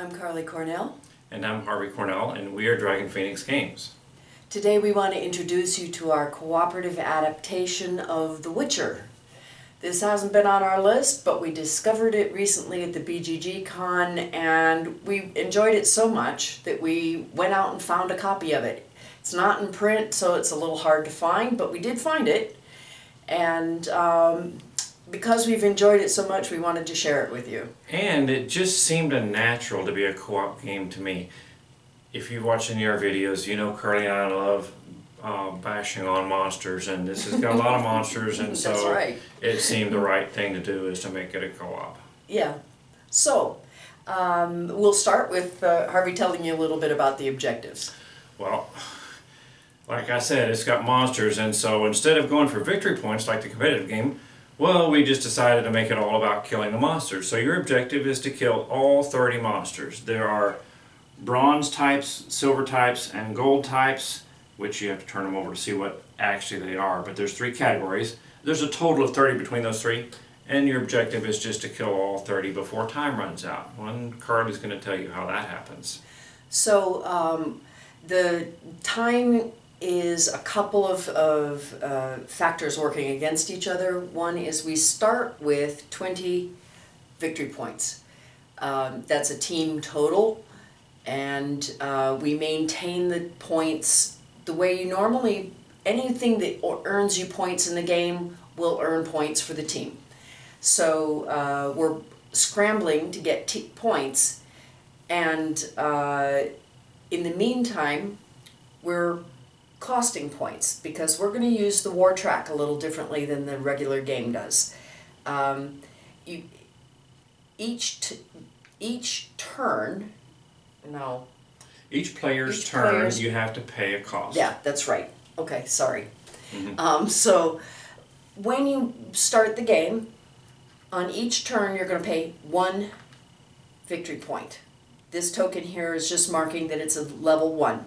I'm Carly Cornell. And I'm Harvey Cornell, and we are Dragon Phoenix Games. Today we want to introduce you to our cooperative adaptation of The Witcher. This hasn't been on our list, but we discovered it recently at the BGG Con, and we enjoyed it so much that we went out and found a copy of it. It's not in print, so it's a little hard to find, but we did find it. And because we've enjoyed it so much, we wanted to share it with you. And it just seemed unnatural to be a co-op game to me. If you watch any of our videos, you know Carly and I love bashing on monsters, and this has got a lot of monsters, and so That's right. It seemed the right thing to do is to make it a co-op. Yeah. So, we'll start with Harvey telling you a little bit about the objectives. Well, like I said, it's got monsters, and so instead of going for victory points like the competitive game, well, we just decided to make it all about killing the monsters. So your objective is to kill all 30 monsters. There are bronze types, silver types, and gold types, which you have to turn them over to see what actually they are. But there's 3 categories. There's a total of 30 between those 3, and your objective is just to kill all 30 before time runs out. One card is going to tell you how that happens. So, the time is a couple of factors working against each other. One is we start with 20 victory points. That's a team total, and we maintain the points the way you normally, anything that earns you points in the game will earn points for the team. So we're scrambling to get points, and in the meantime we're costing points because we're going to use the war track a little differently than the regular game does. Each turn, no. Each player's turn, you have to pay a cost. Yeah, that's right. Okay, sorry. Mm-hmm. So when you start the game, on each turn you're going to pay 1 victory point. This token here is just marking that it's a level 1.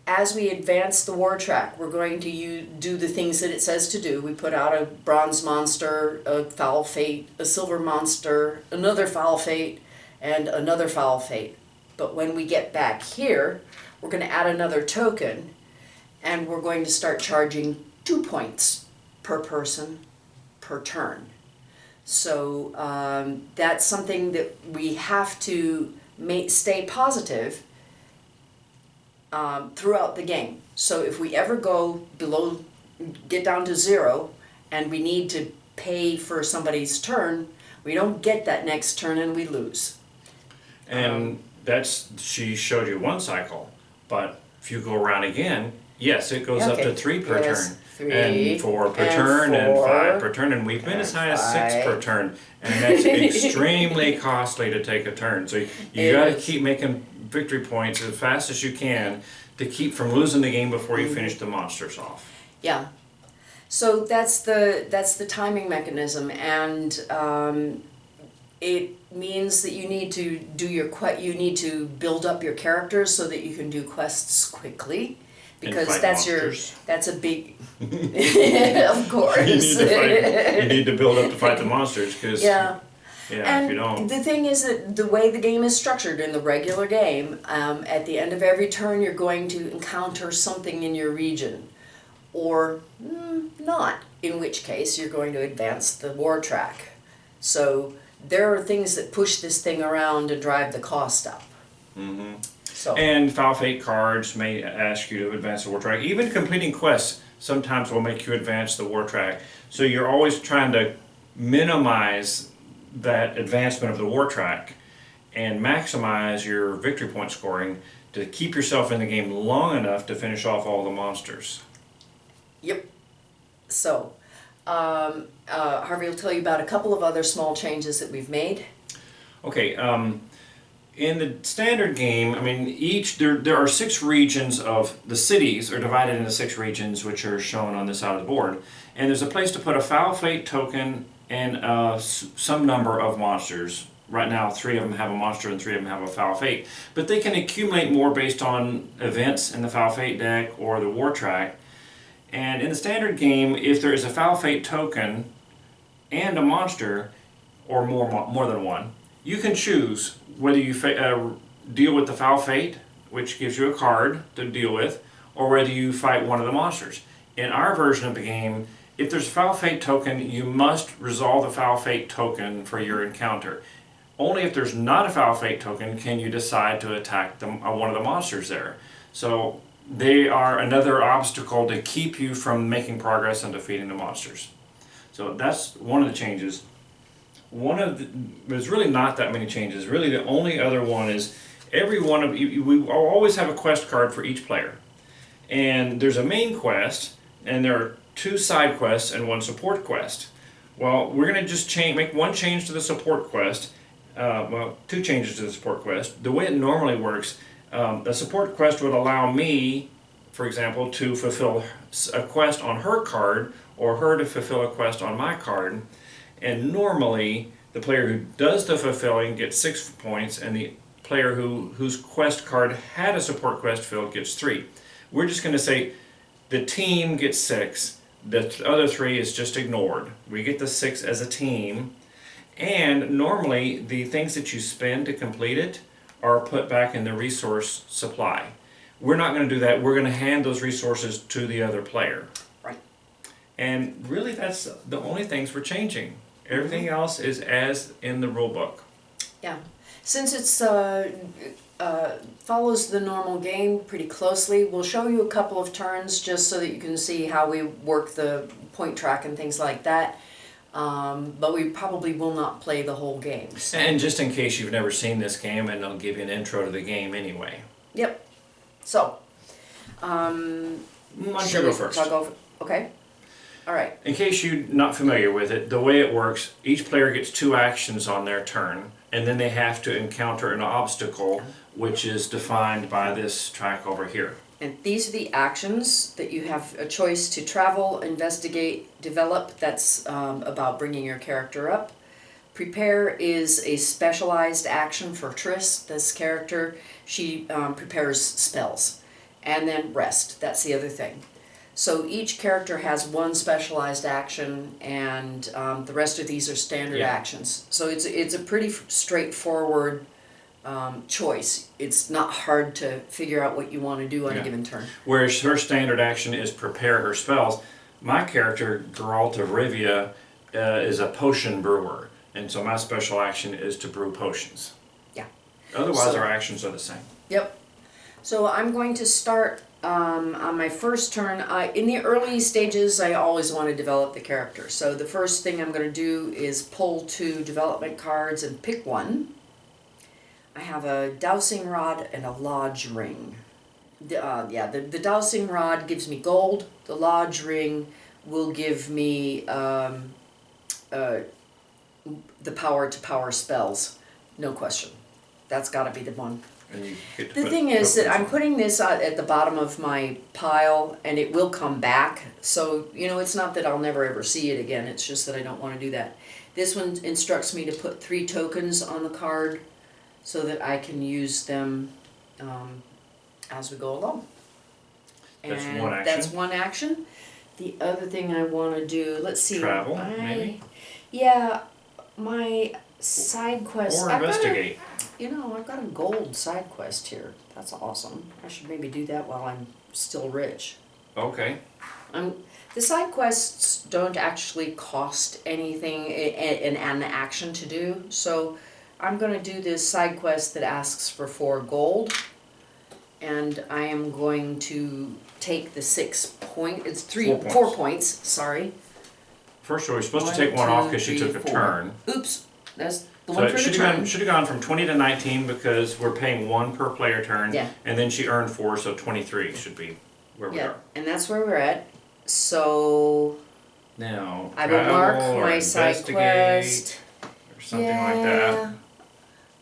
As we advance the war track, we're going to do the things that it says to do. We put out a bronze monster, a foul fate, a silver monster, another foul fate, and another foul fate. But when we get back here, we're going to add another token, and we're going to start charging 2 points per person per turn. So that's something that we have to stay positive throughout the game. So if we ever go below, get down to 0, and we need to pay for somebody's turn, we don't get that next turn and we lose. And she showed you 1 cycle, but if you go around again, yes, it goes up to 3 per turn. 3, and 4 per turn, 4, and 5 per turn, and we've been as high as 6 per turn, and that's extremely costly to take a turn. So you got to keep making victory points as fast as you can to keep from losing the game before you finish the monsters off. Yeah. So that's the timing mechanism, and it means that you need to do you need to build up your characters so that you can do quests quickly. Because that's a big, of course. You need to build up to fight the monsters, because and if you don't. The thing is that the way the game is structured in the regular game, at the end of every turn you're going to encounter something in your region, or not, in which case you're going to advance the war track. So there are things that push this thing around and drive the cost up. Mm-hmm. So. And foul fate cards may ask you to advance the war track. Even completing quests sometimes will make you advance the war track. So you're always trying to minimize that advancement of the war track and maximize your victory point scoring to keep yourself in the game long enough to finish off all the monsters. Yep. So, Harvey will tell you about a couple of other small changes that we've made. Okay. In the standard game, I mean, there are 6 regions of the cities are divided into 6 regions, which are shown on this side of the board. And there's a place to put a foul fate token and some number of monsters. Right now, 3 of them have a monster and 3 of them have a foul fate. But they can accumulate more based on events in the foul fate deck or the war track. And in the standard game, if there is a foul fate token and a monster, or more than one, you can choose whether you deal with the foul fate, which gives you a card to deal with, or whether you fight one of the monsters. In our version of the game, if there's a foul fate token, you must resolve the foul fate token for your encounter. Only if there's not a foul fate token can you decide to attack one of the monsters there. So they are another obstacle to keep you from making progress and defeating the monsters. So that's one of the changes. There's really not that many changes. Really, the only other one is every one of you. We always have a quest card for each player, and there's a main quest, and there are 2 side quests and 1 support quest. Well, we're going to just make one change to the support quest. 2 changes to the support quest. The way it normally works, a support quest would allow me, for example, to fulfill a quest on her card, or her to fulfill a quest on my card. And normally, the player who does the fulfilling gets 6 points, and the player whose quest card had a support quest filled gets 3. We're just going to say the team gets 6. The other 3 is just ignored. We get the 6 as a team. And normally, the things that you spend to complete it are put back in the resource supply. We're not going to do that. We're going to hand those resources to the other player. Right. And really, that's the only things we're changing. Everything else is as in the rule book. Yeah. Since it's follows the normal game pretty closely, we'll show you a couple of turns just so that you can see how we work the point track and things like that. But we probably will not play the whole game. So. And just in case you've never seen this game, and I'll give you an intro to the game anyway. Yep. So, Why don't you go first? Okay. All right. In case you're not familiar with it, the way it works, each player gets 2 actions on their turn, and then they have to encounter an obstacle, which is defined by this track over here. And these are the actions that you have a choice to travel, investigate, develop. That's about bringing your character up. Prepare is a specialized action for Triss, this character. She prepares spells. And then rest, that's the other thing. So each character has 1 specialized action, and the rest of these are standard actions. So it's a pretty straightforward choice. It's not hard to figure out what you want to do on a given turn. Whereas her standard action is prepare her spells. My character, Geralt of Rivia, is a potion brewer, and so my special action is to brew potions. Yeah. Otherwise, our actions are the same. Yep. So I'm going to start on my first turn. In the early stages, I always want to develop the character. So the first thing I'm going to do is pull 2 development cards and pick one. I have a dowsing rod and a lodge ring. The dowsing rod gives me gold. The lodge ring will give me the power to power spells. No question. That's got to be the one. The thing is that I'm putting this at the bottom of my pile, and it will come back. So, it's not that I'll never ever see it again. It's just that I don't want to do that. This one instructs me to put 3 tokens on the card so that I can use them as we go along. That's one action. That's one action. The other thing I want to do, let's see. Travel, maybe? Yeah, my side quest. Or investigate. I've got a gold side quest here. That's awesome. I should maybe do that while I'm still rich. Okay. The side quests don't actually cost anything in an action to do, so I'm going to do this side quest that asks for 4 gold, and I am going to take the 4 points, sorry. First of all, you're supposed to take one off because she took a turn. Oops, that's the So one for the turn. should have gone from 20 to 19 because we're paying 1 per player turn. Yeah. And then she earned 4, so 23 should be where we are. And that's where we're at. So Now, I will mark travel or my side quest. or something like that.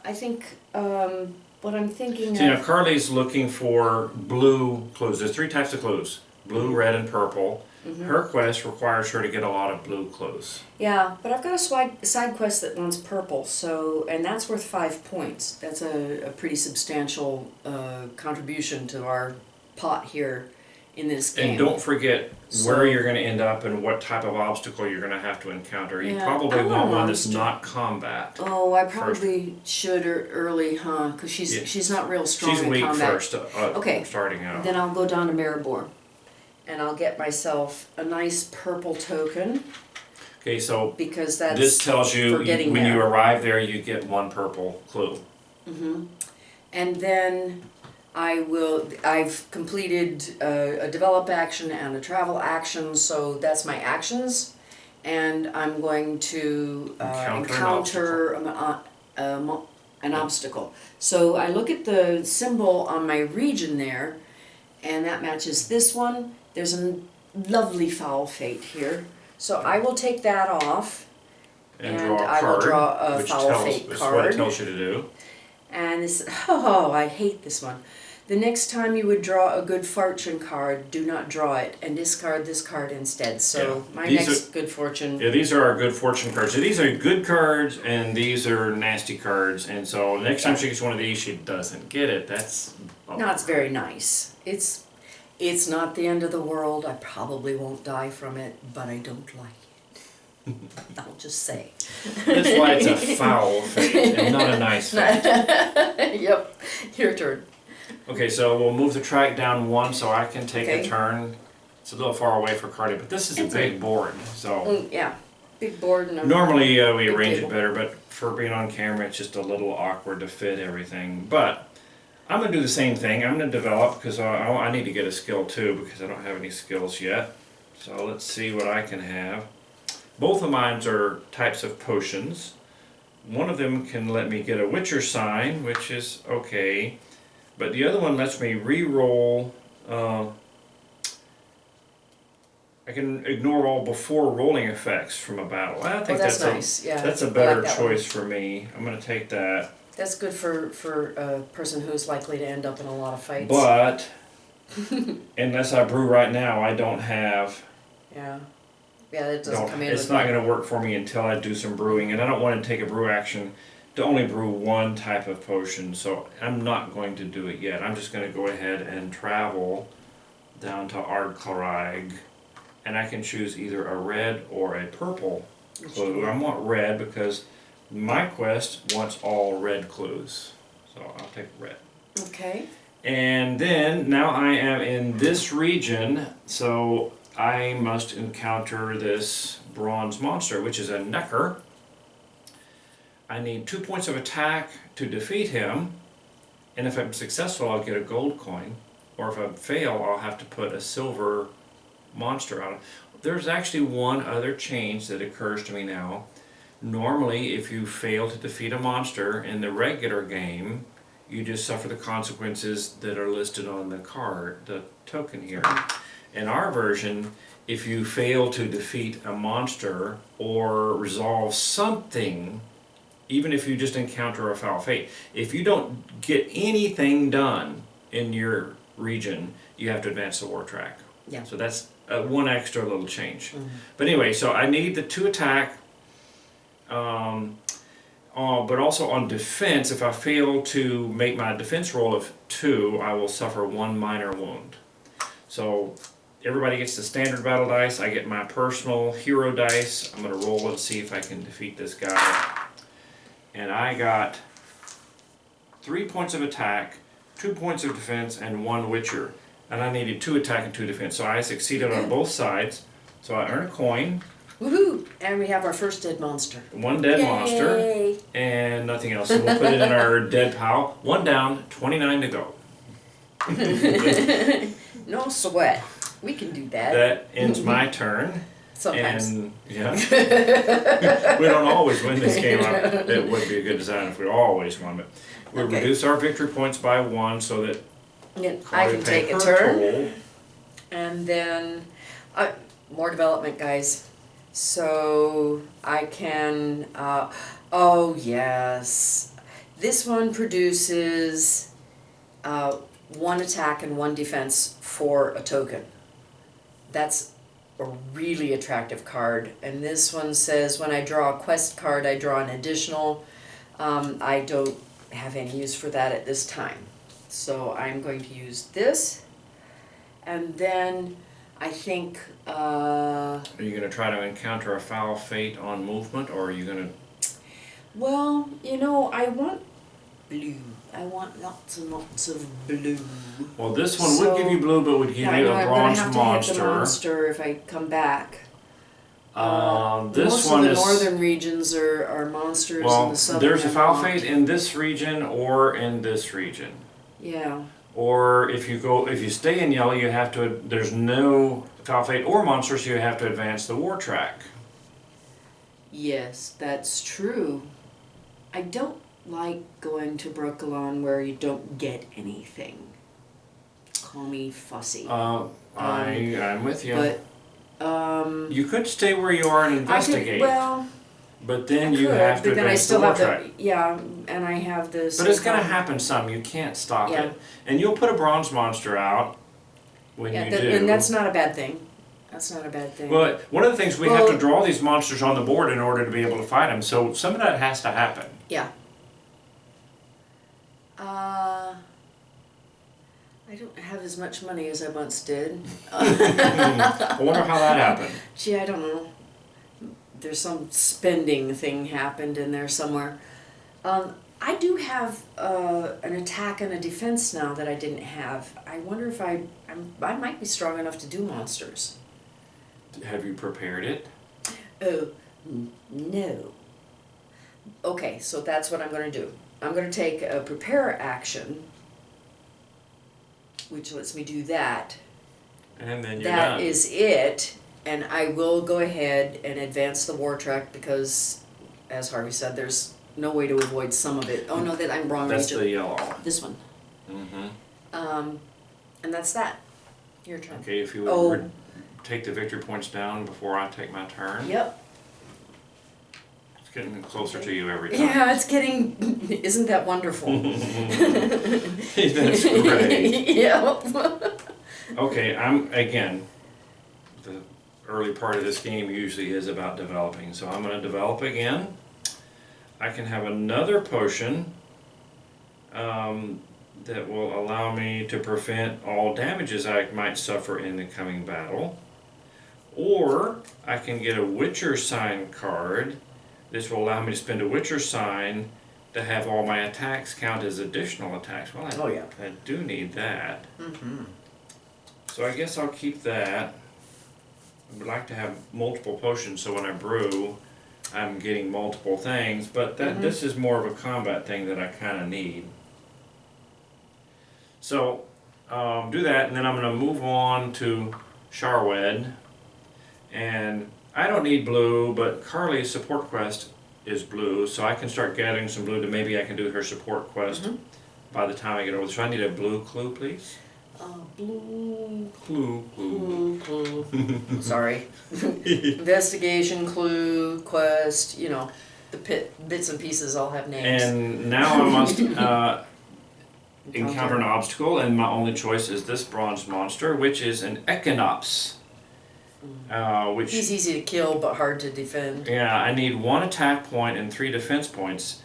I think what I'm thinking So, of. Carly's looking for blue clues. There's 3 types of clues: blue, red, and purple. Mm-hmm. Her quest requires her to get a lot of blue clues. Yeah, but I've got a side quest that wants purple, and that's worth 5 points. That's a pretty substantial contribution to our pot here. in this game. And don't forget So- where you're gonna end up and what type of obstacle you're gonna have to encounter. You Yeah, probably I want want a one that's monster. not combat. Oh, I probably should early, huh? Because Yeah. she's not real strong She's in weak combat. first, Okay. starting out. Then I'll go down to Maribor, and I'll get myself a nice purple token, Okay, so because that's this tells you, for getting when you there. arrive there, you get one purple clue. And then I've completed a develop action and a travel action, so that's my actions. And I'm going to encounter an obstacle. So I look at the symbol on my region there, and that matches this one. There's a lovely foul fate here. So I will take that off, And and draw a I will card, draw a which foul tells, fate this is what it card. tells you to do. And this, oh, I hate this one. The next time you would draw a good fortune card, do not draw it and discard this card instead. So Yeah. my These next good fortune. Yeah, these are our good fortune cards. So these are good cards, and these are nasty cards. And so next time she gets one of these, she doesn't get it. That's No, it's very nice. It's not the end of the world. I probably won't die from it, but I don't like it. I'll just say. That's why it's a foul fate and not a nice fate. Yep, your turn. Okay, so we'll move the track down one so I can take a Okay. turn. It's a little far away for Cardi, but this is a It's big board. So Yeah, big board and a normally we big arrange table. it better, but for being on camera, it's just a little awkward to fit everything. But I'm gonna do the same thing. I'm gonna develop because I need to get a skill too because I don't have any skills yet. So let's see what I can have. Both of mine are types of potions. One of them can let me get a Witcher sign, which is okay. But the other one lets me re-roll. I can ignore all before rolling effects from a battle. I think that's that's nice. Yeah, that's a I like better that one. choice for me. I'm gonna take that. That's good for a person who's likely to end up in a lot of fights. But unless I brew right now, I don't have. Yeah, it doesn't come in. It's with not that. going to work for me until I do some brewing, and I don't want to take a brew action to only brew one type of potion, so I'm not going to do it yet. I'm just going to go ahead and travel down to Ardclarag, and I can choose either a red or a purple clue. I want red because my quest wants all red clues, so I'll take red. Okay. And then, now I am in this region, so I must encounter this bronze monster, which is a Necker. I need 2 points of attack to defeat him, and if I'm successful, I'll get a gold coin. Or if I fail, I'll have to put a silver monster on it. There's actually one other change that occurs to me now. Normally, if you fail to defeat a monster in the regular game, you just suffer the consequences that are listed on the card, the token here. In our version, if you fail to defeat a monster or resolve something, even if you just encounter a foul fate, if you don't get anything done in your region, you have to advance the war track. Yeah. So that's one extra little change. But anyway, so I need the 2 attack, but also on defense, if I fail to make my defense roll of 2, I will suffer 1 minor wound. So everybody gets the standard battle dice. I get my personal hero dice. I'm going to roll and see if I can defeat this guy. And I got 3 points of attack, 2 points of defense, and 1 Witcher. And I needed 2 attack and 2 defense. So I succeeded on both sides. So I earn a coin, Woohoo! And we have our first dead monster. 1 dead monster, Yay. and nothing else. So we'll put it in our dead pile. 1 down, 29 to go. No sweat. We can do that. That ends my turn. Sometimes. And yeah, we don't always win this game. It would be a good design if we always won, but we Okay. reduce our victory points by 1 so that Yeah, I Carly can pay take a her turn. toll. And then, more development, guys. So I can, oh yes. This one produces 1 attack and 1 defense for a token. That's a really attractive card. And this one says when I draw a quest card, I draw an additional. I don't have any use for that at this time. So I'm going to use this. And then I think, Are you gonna try to encounter a foul fate on movement, or are you gonna? well, you know, I want blue. I want lots and lots of blue. Well, this one would give you blue, but would give Yeah, I you know a I'm gonna bronze have to hit the monster. monster if I come back. This Most one of the is. northern regions are monsters, and Well, the southern there's a are foul not. fate in this region or in this region. Yeah. Or if you stay in yellow, you have to. There's no foul fate or monsters. You have to advance the war track. Yes, that's true. I don't like going to Brooklyn where you don't get anything. Call me fussy. I'm with you. But You could stay where you are and investigate. But then you have to but then I advance still the war have track. and I have this. But it's gonna happen some. You can't stop Yeah. it. And you'll put a bronze monster out when you do. And that's not a bad thing. That's not a bad thing. Well, one of the things we have to draw these monsters on the board in order to be able to fight them. So some of that has to happen. Yeah. I don't have as much money as I once did. I wonder how that happened. Gee, I don't know. There's some spending thing happened in there somewhere. I do have an attack and a defense now that I didn't have. I wonder if I might be strong enough to do monsters. Have you prepared it? Oh, no. Okay, so that's what I'm going to do. I'm going to take a prepare action, which lets me do that. And then you're That done. is it, and I will go ahead and advance the war track because, as Harvey said, there's no way to avoid some of it. Oh no, that I'm wrong. That's the yellow. This one. Mm-hmm. And that's that. Your turn. Okay, if you would take the victory points down before I take my turn. Yep. It's getting closer to you every time. Yeah, it's getting. Isn't that wonderful? That's great. Yep. Okay, the early part of this game usually is about developing, so I'm going to develop again. I can have another potion that will allow me to prevent all damages I might suffer in the coming battle. Or I can get a Witcher sign card. This will allow me to spend a Witcher sign to have all my attacks count as additional attacks. Well, I do need that. Mm-hmm. So I guess I'll keep that. I would like to have multiple potions so when I brew, I'm getting multiple things, but this is more of a combat thing that I kind of need. So do that, and then I'm going to move on to Sharwed. And I don't need blue, but Carly's support quest is blue, so I can start gathering some blue to maybe I can do her support quest by the time I get over. So I need a blue clue, please. Blue. Clue. Sorry. Investigation, clue, quest, the bits and pieces all have names. And now I must encounter an obstacle, and my only choice is this bronze monster, which is an Echinops. Which he's easy to kill but hard to defend. Yeah, I need 1 attack point and 3 defense points.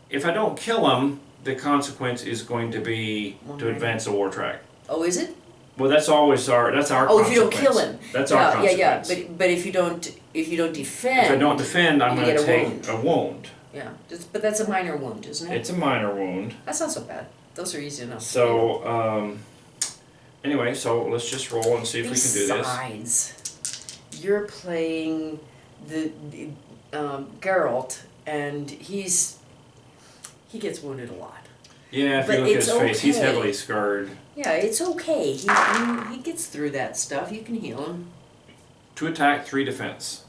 If I don't kill him, the consequence is going to be to advance the war track. Oh, is it? Well, that's always our consequence. If you don't kill him. That's our consequence. Yeah. But if you don't defend. If I don't defend, I'm going to take wound. a wound. Yeah, but that's a minor wound, isn't it? It's a minor wound. That's not so bad. Those are easy enough. So anyway, so let's just roll and see if we can do this. Besides, you're playing the Geralt, and he gets wounded a lot. Yeah, if But you look at his it's face, he's okay. heavily scarred. Yeah, it's okay. He gets through that stuff. You can heal him. 2 attack, 3 defense.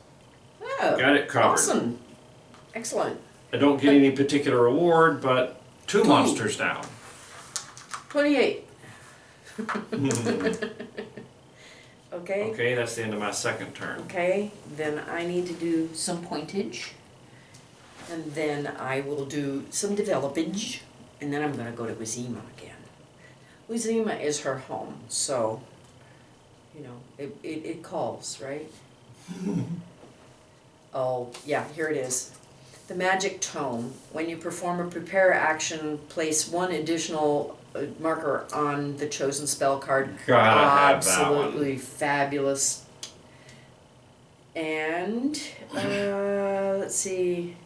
Oh, Got it covered. Awesome. Excellent. I don't get any particular reward, but 2 monsters down. 28. Okay. Okay, that's the end of my second turn. Okay, then I need to do some pointage. And then I will do some developage. And then I'm going to go to Wazima again. Wazima is her home, so, it calls, right? Oh, yeah, here it is. The magic tome. When you perform a prepare action, place 1 additional marker on the chosen spell card. Gotta have that one. Absolutely fabulous. And let's see.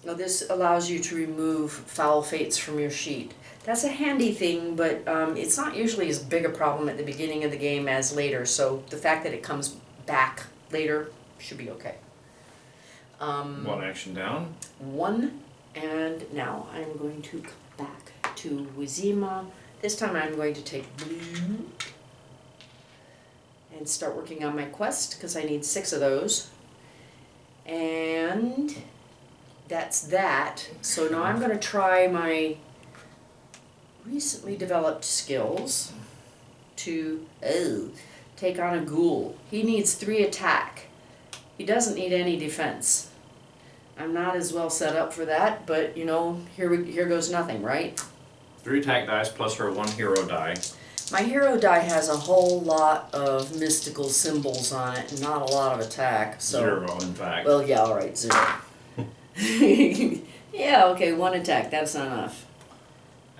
Now this allows you to remove foul fates from your sheet. That's a handy thing, but it's not usually as big a problem at the beginning of the game as later. So the fact that it comes back later should be okay. One action down. One, and now I'm going to come back to Wizima. This time I'm going to take blue and start working on my quest because I need 6 of those. And that's that. So now I'm going to try my recently developed skills to take on a ghoul. He needs 3 attack. He doesn't need any defense. I'm not as well set up for that, but you know, here goes nothing, right? 3 attack dice plus her 1 hero die. My hero die has a whole lot of mystical symbols on it and not a lot of attack. So 0, in fact. well, yeah, all right, 0. Yeah, okay, 1 attack. That's not enough.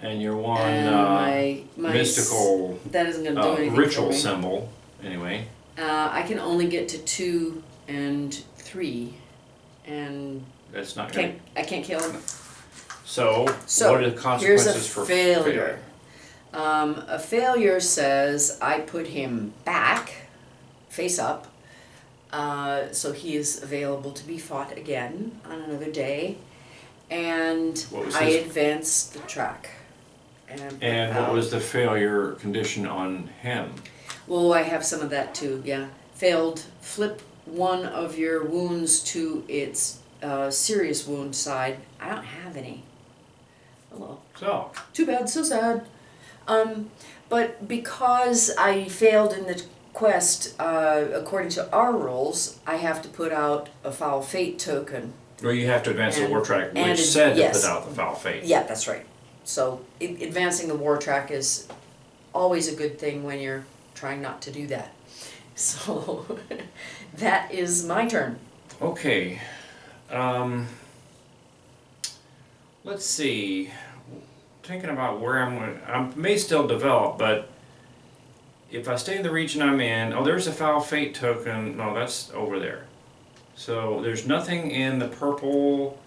And your 1 And my mystical that isn't going to do anything ritual for me. symbol. Anyway. I can only get to 2 and 3, and That's not gonna. I can't kill him. So what are the Here's a consequences for failure. A failure says I put him back, face up, so he is available to be fought again on another day, and What was I his- advance the track. And what was the failure condition on him? Well, I have some of that too, yeah. Failed, flip one of your wounds to its serious wound side. I don't have any. Oh well. So, Too bad, so sad. But because I failed in the quest, according to our rules, I have to put out a foul fate token. well, you have to advance the And- war track, and which it- said to yes. put out the foul fate. Yeah, that's right. So advancing the war track is always a good thing when you're trying not to do that. So that is my turn. Okay. Let's see. Thinking about where I'm going. I may still develop, but if I stay in the region I'm in, there's a foul fate token. No, that's over there. So there's nothing in the purple.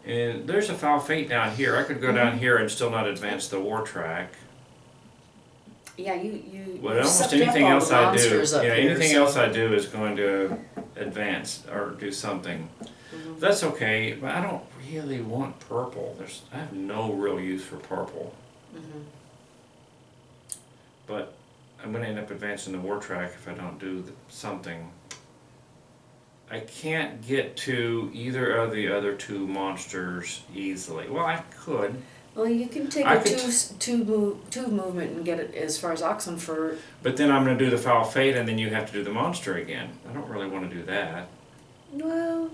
And there's a foul fate down here. I could go down here and still not advance the war track. Yeah, you Well, you've almost sucked up anything all else the I do, monsters up yeah, here, anything so- else I do is going to advance or do something. Mhm. That's okay, but I don't really want purple. I have no real use for purple. Mhm. But I'm going to end up advancing the war track if I don't do something. I can't get to either of the other 2 monsters easily. Well, I could, Well, you can take I a could two movement and get it as far as Oxenford. but then I'm going to do the foul fate and then you have to do the monster again. I don't really want to do that. Well,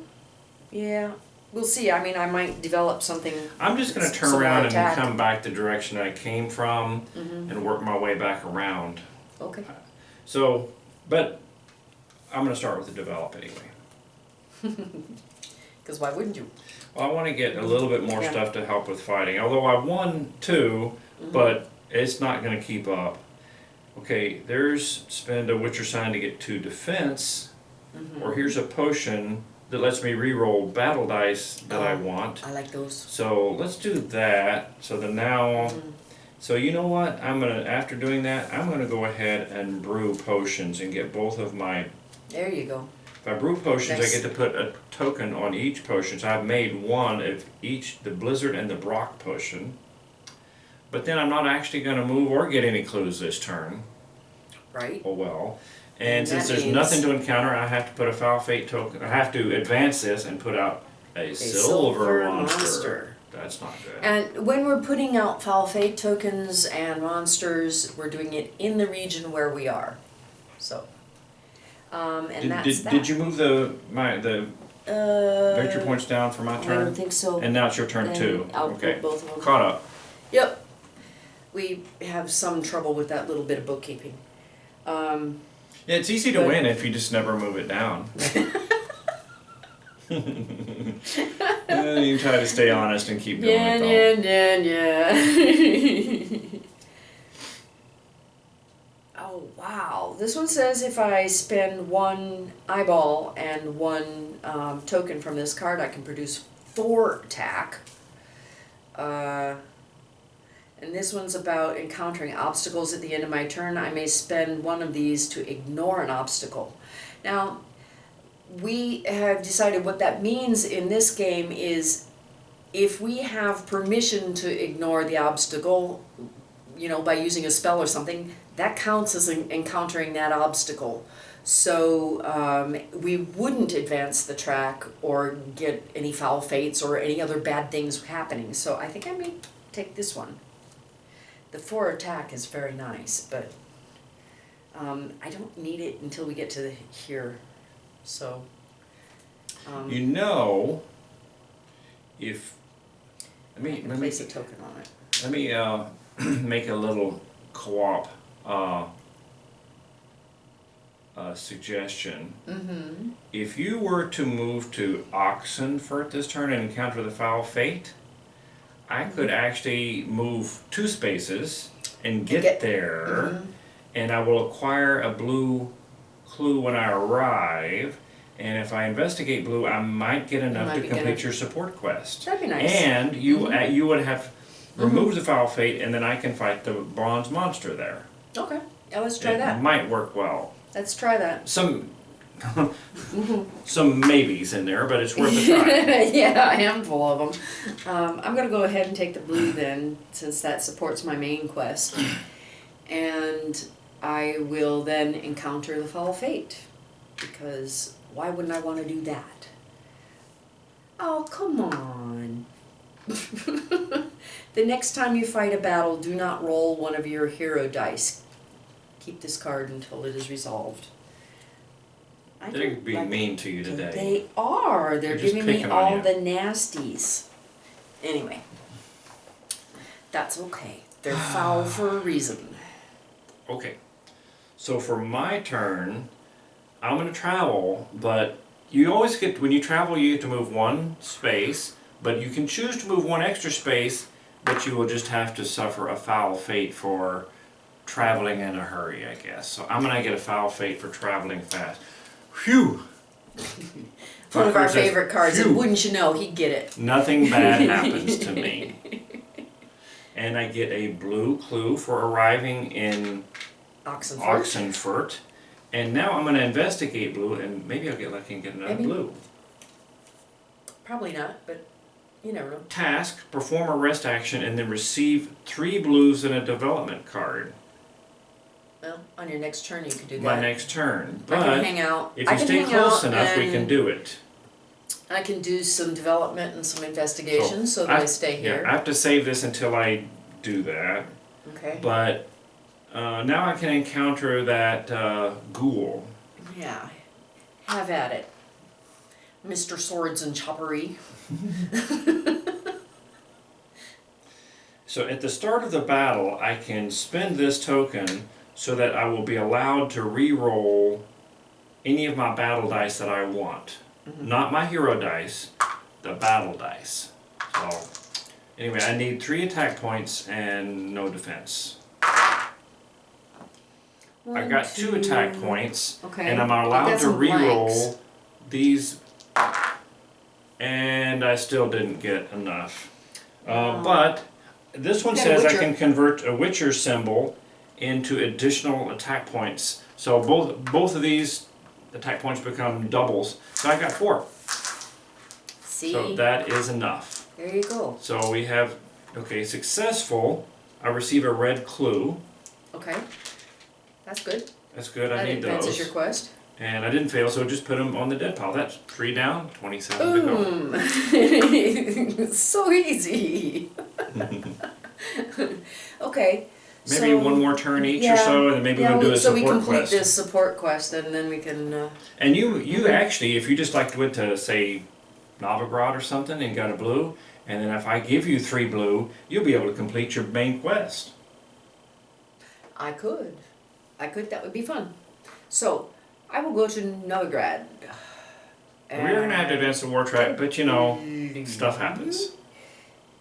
yeah, we'll see. I mean, I might develop something. I'm just going to turn Some more around attack. and come back the direction I came from Mhm. and work my way back around. Okay. So, but I'm going to start with the develop anyway. Because why wouldn't you? Well, I want to get a little bit more Yeah. stuff to help with fighting. Although I won 2, but it's not going to keep up. Okay, there's spend a Witcher sign to get 2 defense, or here's a potion that lets me re-roll battle dice that I want. I like those. So let's do that. So then now, so you know what? After doing that, I'm gonna go ahead and brew potions and get both of my. There you go. If I brew potions, Nice. I get to put a token on each potion. So I've made one of each, the Blizzard and the Brock potion. But then I'm not actually gonna move or get any clues this turn. Right? Oh well. And And since that there's means- nothing to encounter, I have to put a foul fate token. I have to advance this and put out a silver monster. That's not good. And when we're putting out foul fate tokens and monsters, we're doing it in the region where we are. So, and that's that. Did you move the victory Uh, points down for my I turn? don't think so. And now it's your turn And too. I'll Okay. put both of them. Caught up. Yep. We have some trouble with that little bit of bookkeeping. Yeah, it's easy to But- win if you just never move it down. You try to stay honest and keep doing Yeah, it though. yeah. Oh, wow. This one says if I spend one eyeball and one token from this card, I can produce 4 attack. And this one's about encountering obstacles at the end of my turn. I may spend one of these to ignore an obstacle. Now, we have decided what that means in this game is if we have permission to ignore the obstacle, you know, by using a spell or something, that counts as encountering that obstacle. So we wouldn't advance the track or get any foul fates or any other bad things happening. So I think I may take this one. The 4 attack is very nice, but I don't need it until we get to here. So. You know, if let me place a token on it. let me make a little co-op suggestion. Mm-hmm. If you were to move to Oxenfurt this turn and encounter the foul fate, I could actually move 2 spaces and get there, Mm-hmm. and I will acquire a blue clue when I arrive. And if I investigate blue, I might get enough to complete your support quest. That'd be nice. And you you would have removed the foul fate, and then I can fight the bronze monster there. Okay, yeah, let's try that. It might work well. Let's try that. Some some maybes in there, but it's worth a try. Yeah, a handful of them. I'm going to go ahead and take the blue then, since that supports my main quest. And I will then encounter the foul fate, because why wouldn't I want to do that? Oh, come on. The next time you fight a battle, do not roll one of your hero dice. Keep this card until it is resolved. They're being mean to you today. They are. They're just giving me picking on all you. the nasties. Anyway, that's okay. They're foul for a reason. Okay, so for my turn, I'm going to travel, but you always get, when you travel, you get to move 1 space, but you can choose to move 1 extra space, but you will just have to suffer a foul fate for traveling in a hurry, I guess. So I'm going to get a foul fate for traveling fast. Phew! One of our card says, favorite cards, "Phew." and wouldn't you know, he'd get it. Nothing bad happens to me. And I get a blue clue for arriving in Oxenford. Oxenfurt. And now I'm going to investigate blue, and maybe I'll get lucky and get another Maybe. blue. Probably not, but you never know. Task, perform a rest action, and then receive 3 blues and a development card. Well, on your next turn you could do that. My next turn. I can But hang out. if I you can stay hang close out enough, we can and do it. I can do some development and some investigation so that I stay here. Yeah, I have to save this until I do that. Okay. But now I can encounter that ghoul. Yeah. Have at it, Mr. Swords and Choppery. So at the start of the battle, I can spend this token so that I will be allowed to re-roll any of my battle dice that I want. Not my hero dice, the battle dice. So anyway, I need 3 attack points and no defense. I got 2 attack points, Okay. and I'm I've allowed got to some blanks. re-roll these, and I still didn't get enough. But this one You got a says I Witcher. can convert a Witcher symbol into additional attack points. So both of these attack points become doubles. So I got 4. See? So that is enough. There you go. So we have, okay, successful. I receive a red clue. Okay. That's good. That's good, I That need advances your those. quest. And I didn't fail, so just put them on the dead pile. That's 3 down, 27 to go. Boom! So easy. Okay. Maybe so, one more turn each or yeah, so, and then maybe we'll do a so we support complete quest. this support quest, and then we can. And you actually, if you just like went to say Novigrad or something and got a blue, and then if I give you 3 blue, you'll be able to complete your main quest. I could. That would be fun. So, I will go to Novigrad. We're gonna have to advance the war track, but you know, stuff happens.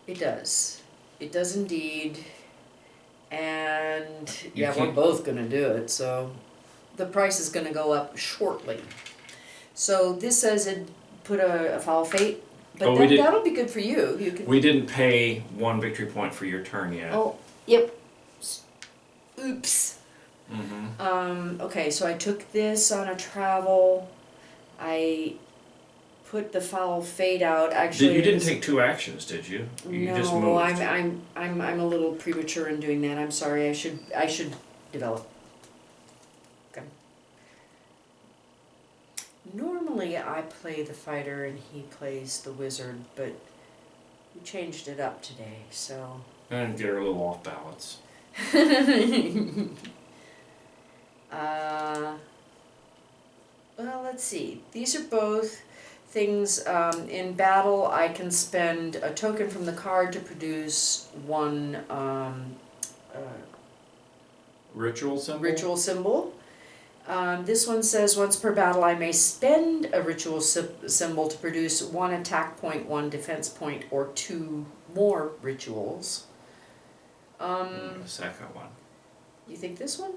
It does. It does indeed. And You we're can't- both gonna do it, so the price is gonna go up shortly. So this says it put a foul fate, but Oh, we did- that'll be good for you. You can. We didn't pay 1 victory point for your turn yet. Oh, yep. Oops. Mm-hmm. Okay, so I took this on a travel. I put the foul fate out. Actually, You didn't take 2 actions, did you? You no, just moved. I'm a little premature in doing that. I'm sorry. I should develop. Okay. Normally I play the fighter and he plays the wizard, but we changed it up today, so. And get her a little off balance. Well, let's see. These are both things, in battle I can spend a token from the card to produce one Ritual symbol? ritual symbol. This one says once per battle I may spend a ritual symbol to produce 1 attack point, 1 defense point, or 2 more rituals. The second one. You think this one?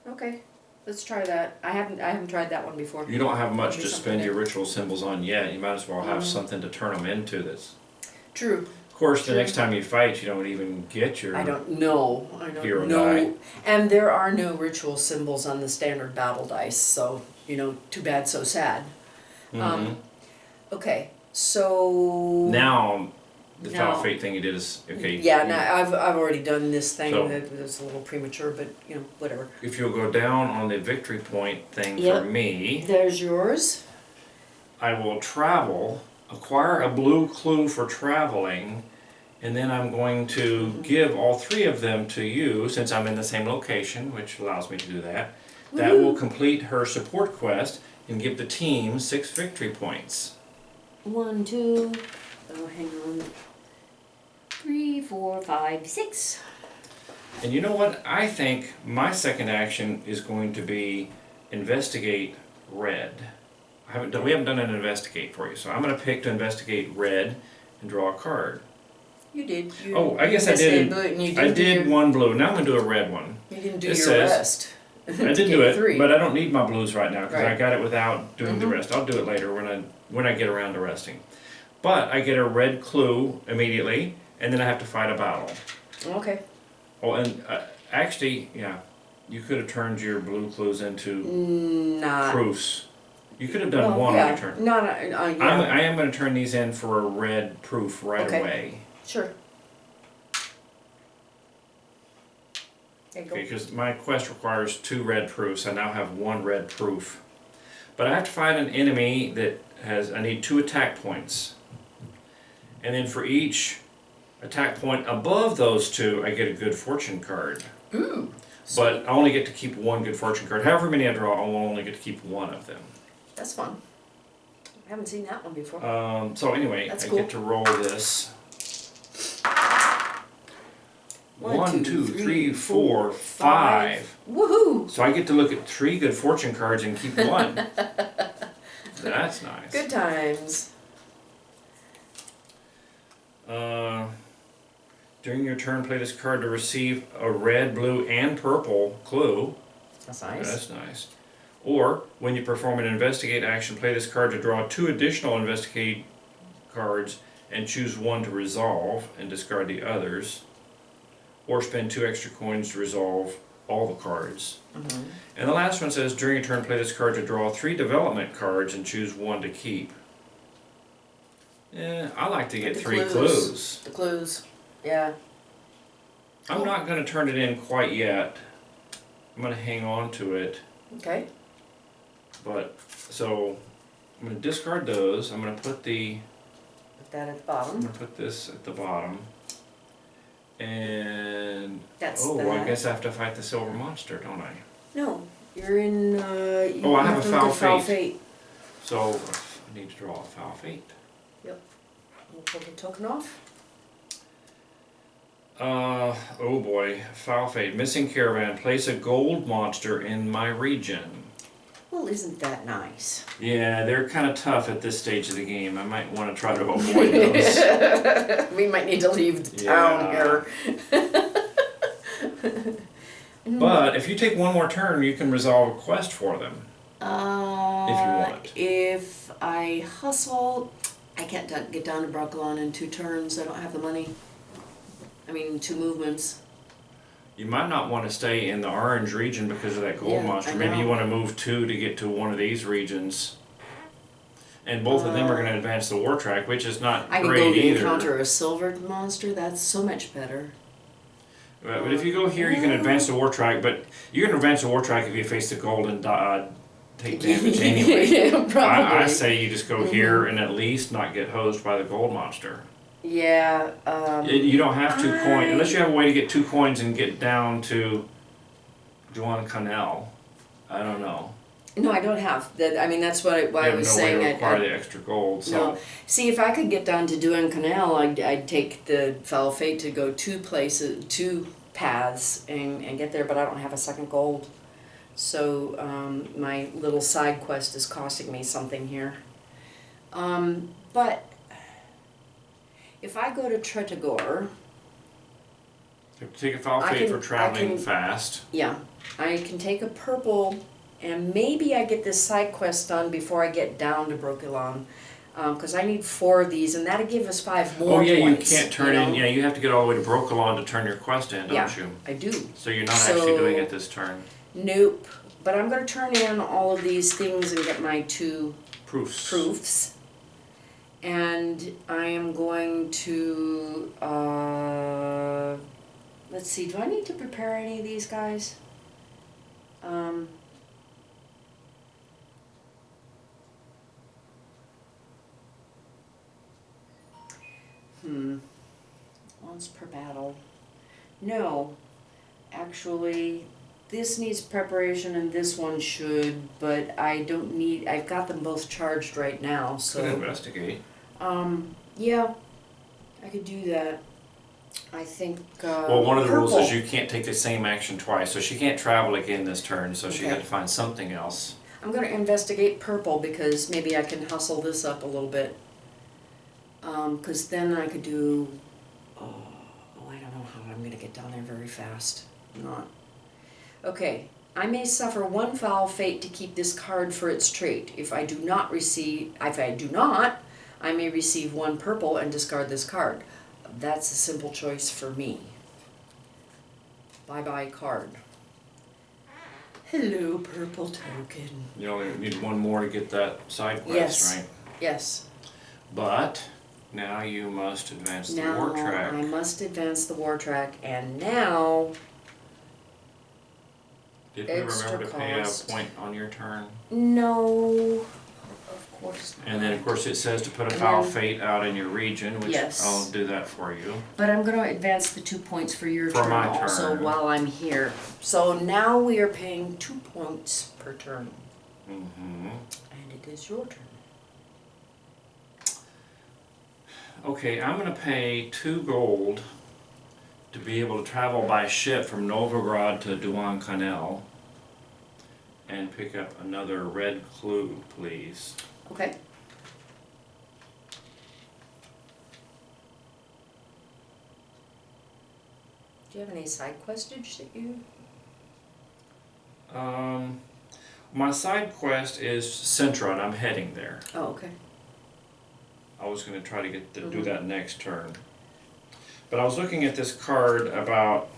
Okay, let's try that. I haven't tried that one before. You don't have much Maybe to something spend your there. ritual symbols on yet. You might as well have Mhm. something to turn them into this. True. Of course, the True. next time you fight, you don't even get your... I don't know. Hero die. And there are no ritual symbols on the standard battle dice, so, too bad, so sad. Mhm. Okay, so... Now, the foul Now- fate thing you did is... Okay. Yeah, now I've already done this thing So- that was a little premature, but, whatever. If you'll go down on the victory point thing Yep. for me, There's yours. I will travel, acquire a blue clue for traveling, and then I'm going to give all 3 of them to you, since I'm in the same location, which allows me to do that. That will Woohoo. complete her support quest and give the team 6 victory points. 1, 2, oh, hang on. 3, 4, 5, 6. And you know what? I think my second action is going to be investigate red. We haven't done an investigate for you, so I'm going to pick to investigate red and draw a card. You did. Oh, I guess I investigated did. blue and you I didn't do did your- 1 blue. Now I'm going to do a red one. You didn't do It your says- rest. I did do it, 3. but I don't need my blues right now because I Right. got it without doing the Mhm. rest. I'll do it later when I get around to resting. But I get a red clue immediately, and then I have to fight a battle. Okay. Oh, and actually, yeah, you could have turned your blue clues into Not. proofs. You could have done Well, one yeah. on your turn. No, yeah. I am going to turn these in for a red proof right Okay. away. Sure. There you go. Because my quest requires 2 red proofs. I now have 1 red proof. But I have to find an enemy that I need 2 attack points. And then for each attack point above those 2, I get a good fortune card. Ooh. But I only get to keep 1 good fortune card. However many I draw, I will only get to keep 1 of them. That's fun. I haven't seen that one before. So anyway, That's I cool. get to roll this. 1, 2, 3, 4, 5. Woohoo! So I get to look at 3 good fortune cards and keep 1. That's nice. Good times. During your turn, play this card to receive a red, blue, and purple clue. That's nice. That's nice. Or, when you perform an investigate action, play this card to draw 2 additional investigate cards and choose 1 to resolve and discard the others. Or spend 2 extra coins to resolve all the cards. Mhm. And the last one says, during your turn, play this card to draw 3 development cards and choose 1 to keep. Yeah, I like to get The 3 clues. The clues. Yeah. I'm not going to turn it in quite yet. I'm going to hang on to it. Okay. But, so, I'm going to discard those. I'm going to put Put that at the I'm bottom. going to put this at the bottom. And, That's oh, the... I guess I have to fight the silver monster, don't I? No. You're in, you Oh, I have a to look at foul fate. So, I need to draw a foul fate. We'll pull the token off. Oh boy, foul fate. Missing caravan. Place a gold monster in my region. Well, Well, isn't that nice? Yeah, they're kind of tough at this stage of the game. I might want to try to avoid those. We might need to leave the town Yeah. here. But if you take one more turn, you can resolve a quest for them. Want. If I hustle, I can't get down to Brooklyn in 2 turns. I don't have the money. I mean, 2 movements. You might not want to stay in the orange region because of that gold Yeah, monster. I Maybe you know. want to move 2 to get to one of these regions. And both of them are going to advance the war track, which is not I can great go either. encounter a silver monster. That's so much better. But if you go here, you can advance the war track, but you can advance the war track if you face the gold and take damage anyway. Yeah, probably. I say you just go here and at least not get hosed by the gold monster. Yeah. You don't have 2 coins, unless you have a way to get 2 coins and get down to Juan Canal. I don't know. No, I don't have that. I mean, that's why I was saying. You have no way to acquire the extra gold. So. No. See, if I could get down to Duan Canal, I'd take the Foul Fate to go 2 paths and get there, but I don't have a second gold. So my little side quest is costing me something here. But if I go to Tretagor, Take a foul fate for traveling fast. Yeah, I can take a purple, and maybe I get this side quest done before I get down to Brooklyn. Because I need 4 of these, and that'll give us 5 more points. Oh yeah, you can't turn in. Yeah, you have to get all the way to Brooklyn to turn your quest in, don't you? I do. So you're not actually doing it this turn. Nope. But I'm going to turn in all of these things and get my 2 proofs. And I am going to, let's see, do I need to prepare any of these guys? Once per battle. No, actually, this needs preparation and this one should, but I don't need, I've got them both charged right now, so. Could investigate. Yeah, I could do that. I think, Well, one of the rules purple. is you can't take the same action twice, so she can't travel again this turn, so she Okay. had to find something else. I'm gonna investigate purple because maybe I can hustle this up a little bit. Cause then I could do, I don't know how I'm gonna get down there very fast. I'm not. Okay, I may suffer 1 foul fate to keep this card for its trait. If I do not, I may receive 1 purple and discard this card. That's a simple choice for me. Bye-bye card. Hello, purple token. You only need 1 more to get that side quest, Yes. right? Yes. But now you must advance the war track. Now I must advance the war track, and now Did we extra remember to pay a cost. point on your turn? no, of course not. And then of course it says to put a And foul then- fate out in your region, which Yes. I'll do that for you. But I'm going to advance the 2 points for your For turn my also turn. while I'm here. So now we are paying 2 points per turn, Mm-hmm. and it is your turn. Okay, I'm gonna pay 2 gold to be able to travel by ship from Novograd to Duan Canal and pick up another red clue, please. Okay. Do you have any side questage that you? My side quest is Centron. I'm heading there. Oh, okay. I was gonna try to get do that next turn. But I was looking at this card about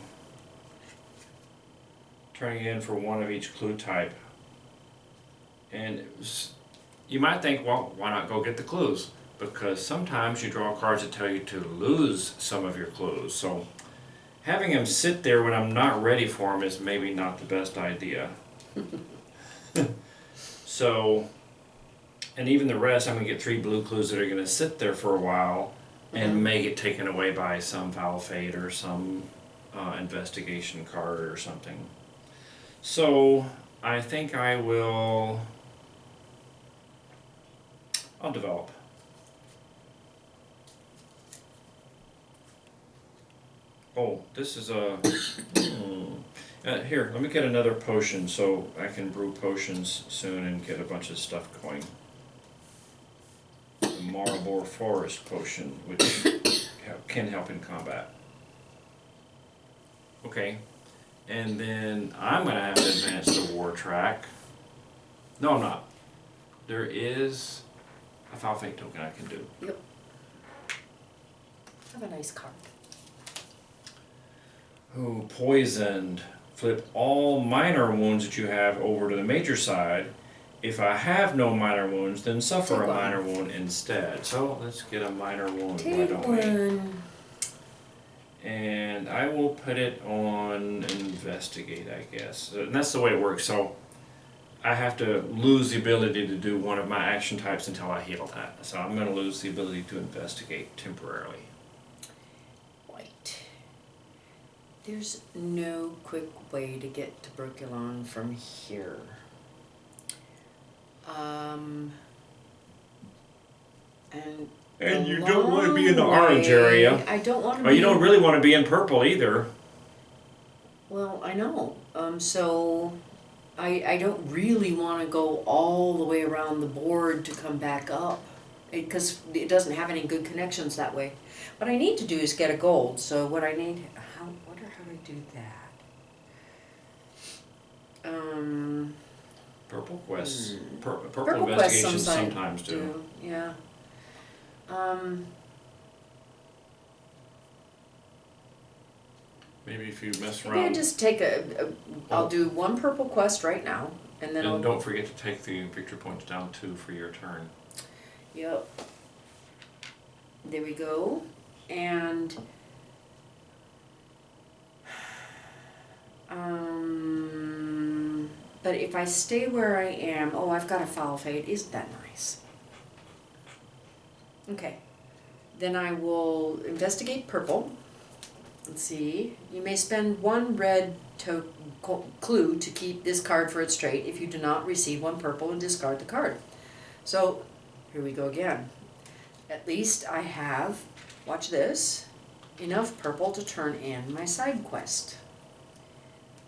turning in for 1 of each clue type. And it was, you might think, well, why not go get the clues? Because sometimes you draw cards that tell you to lose some of your clues. So having them sit there when I'm not ready for them is maybe not the best idea. So, and even the rest, I'm gonna get 3 blue clues that are gonna sit there for a while and may get taken away by some foul fate or some investigation card or something. So I think I'll develop. Oh, this is a, Here, let me get another potion so I can brew potions soon and get a bunch of stuff going. The Marlborough Forest potion, which can help in combat. Okay, and then I'm gonna have to advance the war track. No, I'm not. There is a foul fate token I can do. Yep. Have a nice card. Oh, poisoned. Flip all minor wounds that you have over to the major side. If I have no minor wounds, then suffer Take a one. minor wound instead. So let's get a minor wound, why Take don't we? one. And I will put it on investigate, I guess. And that's the way it works. So I have to lose the ability to do one of my action types until I heal that. So I'm going to lose the ability to investigate temporarily. White. There's no quick way to get to Brookulon from here. And the you don't want to be in the long orange way- area. I don't want to But be. you don't really want to be in purple either. Well, I know. So I don't really want to go all the way around the board to come back up, because it doesn't have any good connections that way. What I need to do is get a gold. So what I need, wonder how to do that. Purple quests, purple Purple quests investigations sometimes do. Yeah. Maybe if you mess Maybe I around. just take I'll do one purple quest right now, and then I'll. And don't forget to take the victory points down too for your turn. Yep. There we go. And but if I stay where I am, oh, I've got a foul fate. Isn't that nice? Okay. Then I will investigate purple. Let's see. You may spend one red clue to keep this card for its trait. If you do not receive one purple, and discard the card. So here we go again. At least I have, watch this, enough purple to turn in my side quest.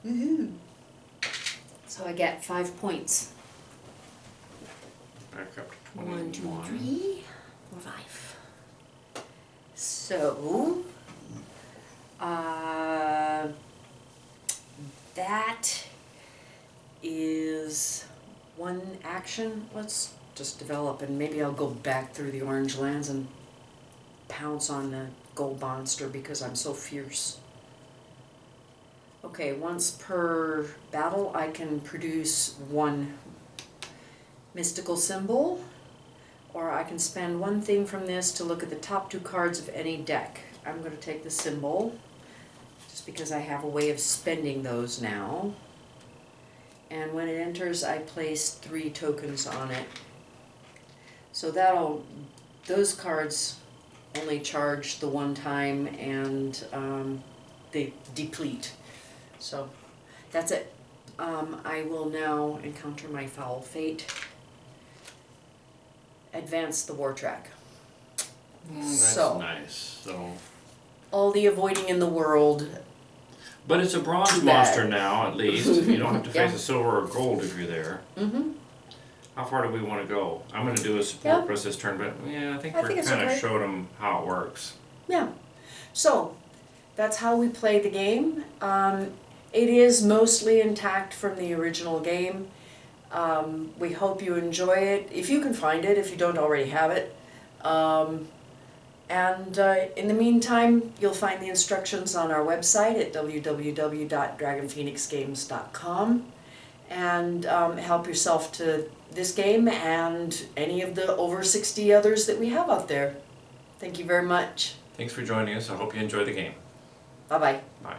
Woohoo! So I get 5 points. Back up to 1, 2, 21. 3, 4, 5. So, that is one action. Let's just develop, and maybe I'll go back through the orange lands and pounce on the gold monster because I'm so fierce. Okay, once per battle I can produce one mystical symbol, or I can spend one thing from this to look at the top 2 cards of any deck. I'm going to take the symbol, just because I have a way of spending those now. And when it enters, I place 3 tokens on it. So those cards only charge the one time, and they deplete. So that's it. I will now encounter my foul fate. Advance the war track. That's So, nice. So, all the avoiding in the world. but it's a bronze Too bad. monster now, at least. You don't have to face Yeah. a silver or gold if you're there. Mm-hmm. How far do we want to go? I'm going to do a support Yeah. press this turn, but yeah, I think I we're think it's kind of okay. showed them how it works. Yeah. So, that's how we play the game. It is mostly intact from the original game. We hope you enjoy it, if you can find it, if you don't already have it. In the meantime, you'll find the instructions on our website at www.dragonphoenixgames.com, and help yourself to this game and any of the over 60 others that we have out there. Thank you very much. Thanks for joining us. I hope you enjoy the game. Bye-bye. Bye.